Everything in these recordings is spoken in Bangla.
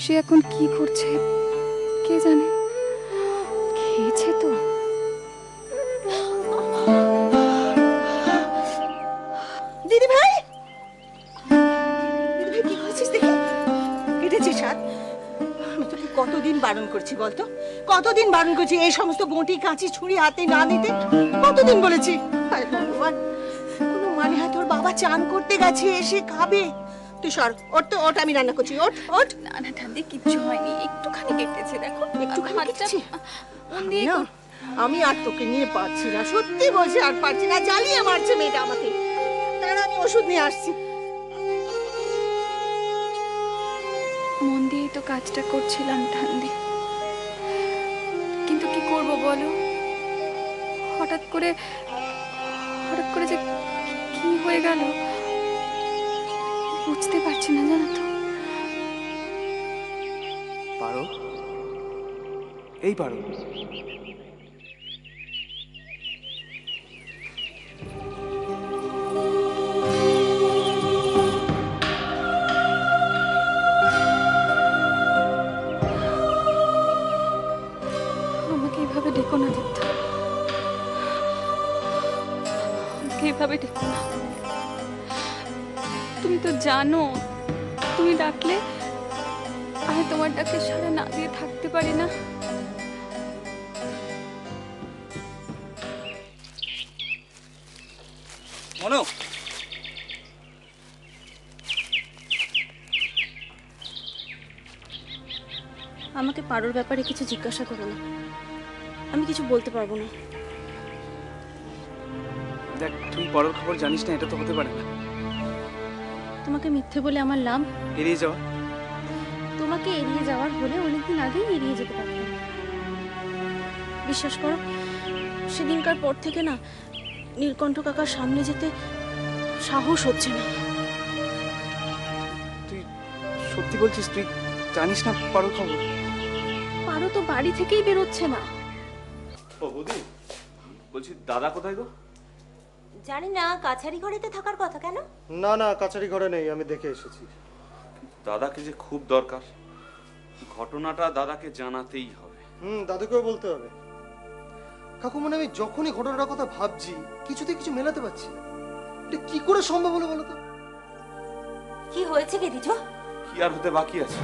সে এখন কি করছে কে জানে, খেয়েছে তো। দিদি ভাই, দিদি ভাই কি হয়েছিস দেখি? কেটেছিস হাত? আমি তোকে কতদিন বারণ করছি বলতো, কতদিন বারণ করছি এই সমস্ত বঁটি কাঁচি ছুরি হাতে না দিতে, কতদিন বলেছি? হায় ভগবান, কোনো মানে হয় তোর বাবা চান করতে গেছে, এসে খাবে। তুই সর, ওঠ তো, ওঠ, আমি রান্না করছি, ওঠ ওঠ। না না ঠান্ডি, কিচ্ছু হয়নি, একটুখানি কেটেছে, দেখো একটুখানি কেটেছে? আমি না, আমি আর তোকে নিয়ে পারছি না, সত্যি বলছি আর পারছি না, জ্বালিয়ে মারছে মেয়েটা আমাকে। তার আমি ওষুধ নিয়ে আসছি। মন দিয়েই তো কাজটা করছিলাম ঠান্ডি, কিন্তু কি করব বলো, হঠাৎ করে যে কি হয়ে গেল বুঝতে পারছি না, জানো তো। পারো, এই পারো, আমাকে এভাবে ডেকো না দীপ্ত, আমাকে এভাবে ডেকো না। তুমি তো জানো তুমি ডাকলে আমি তোমার ডাকে সাড়া না দিয়ে থাকতে পারি না। মনো, আমাকে পারোর ব্যাপারে কিছু জিজ্ঞাসা করো না, আমি কিছু বলতে পারবো না। দেখ তুই পরের খবর জানিস না, এটা তো হতে পারে না। তোমাকে মিথ্যে বলে আমার লাভ? এড়িয়ে যাওয়া? তোমাকে এড়িয়ে যাওয়ার হলে অনেকদিন আগেই এড়িয়ে যেতে পারতাম। বিশ্বাস করো, সেদিনকার পর থেকে না নীলকণ্ঠ কাকার সামনে যেতে সাহস হচ্ছে না। তুই সত্যি বলছিস? তুই জানিস না পরের খবর? পারো তো বাড়ি থেকেই বেরোচ্ছে না। ও বৌদি, বলছি দাদা কোথায় গো? জানি না, কাছারি ঘরেতে থাকার কথা। কেন? না না, কাছারি ঘরে নেই, আমি দেখে এসেছি। দাদাকে যে খুব দরকার, ঘটনাটা দাদাকে জানাতেই হবে। দাদুকেও বলতে হবে। কাকু, মানে আমি যখনই ঘটনাটার কথা ভাবছি কিছুতে কিছু মেলাতে পারছি না। এটা কি করে সম্ভব হলো বলো তো? কি হয়েছে কে দিজ? কি আর হতে বাকি আছে?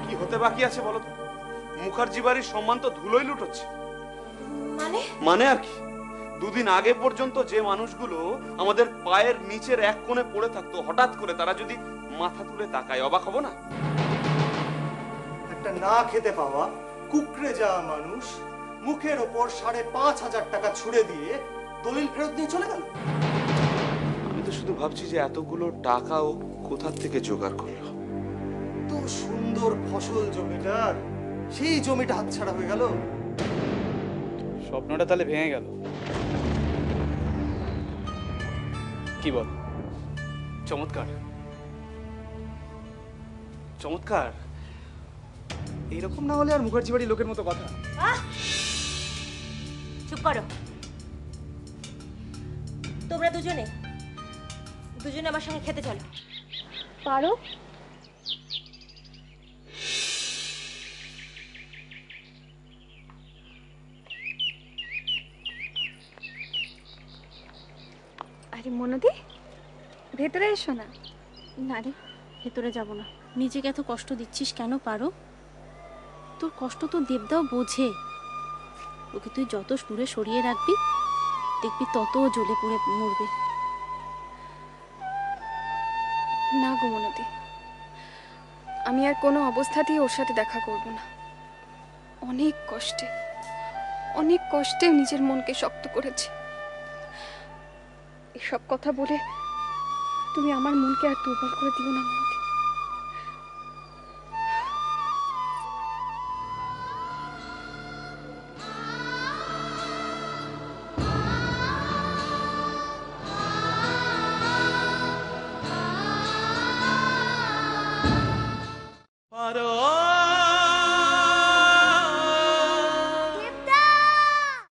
কি হতে বাকি আছে বলো তো? মুখার্জি বাড়ির সম্মান তো ধুলোই লুটোচ্ছে। মানে আর কি? দুদিন আগে পর্যন্ত যে মানুষগুলো আমাদের পায়ের নিচের এক কোণে পড়ে থাকতো, হঠাৎ করে তারা যদি মাথা তুলে তাকায়, অবাক হব না? একটা না খেতে পাওয়া কুকড়ে যাওয়া মানুষ মুখের ওপর ৫,৫০০ টাকা ছুড়ে দিয়ে দলিল ফেরত নিয়ে চলে গেল। আমি তো শুধু ভাবছি যে এতগুলো টাকা ও কোথা থেকে জোগাড় করলো। তো সুন্দর ফসল জমিটার, সেই জমিটা হাতছাড়া হয়ে গেল। স্বপ্নটা তাহলে ভেঙে গেল। কি বল? চমৎকার, চমৎকার। এইরকম না হলে আর মুখার্জি বাড়ির লোকের মতো কথা। চুপ করো। তোমরা দুজনে আমার সঙ্গে খেতে চলো। পারো? আরে মনোদি, ভেতরে এসো না। না রে, ভেতরে যাব না। নিজেকে এত কষ্ট দিচ্ছিস কেন পারো? তোর কষ্ট তো দেবদাও বোঝে। ওকে তুই যত দূরে সরিয়ে রাখবি দেখবি তত জ্বলে পুড়ে মরবে। না গো মনোদি, আমি আর কোনো অবস্থাতেই ওর সাথে দেখা করব না। অনেক কষ্টে নিজের মনকে শক্ত করেছি। এসব কথা বলে তুমি আমার মনকে আর দুর্বল করে দিও না মনোদি।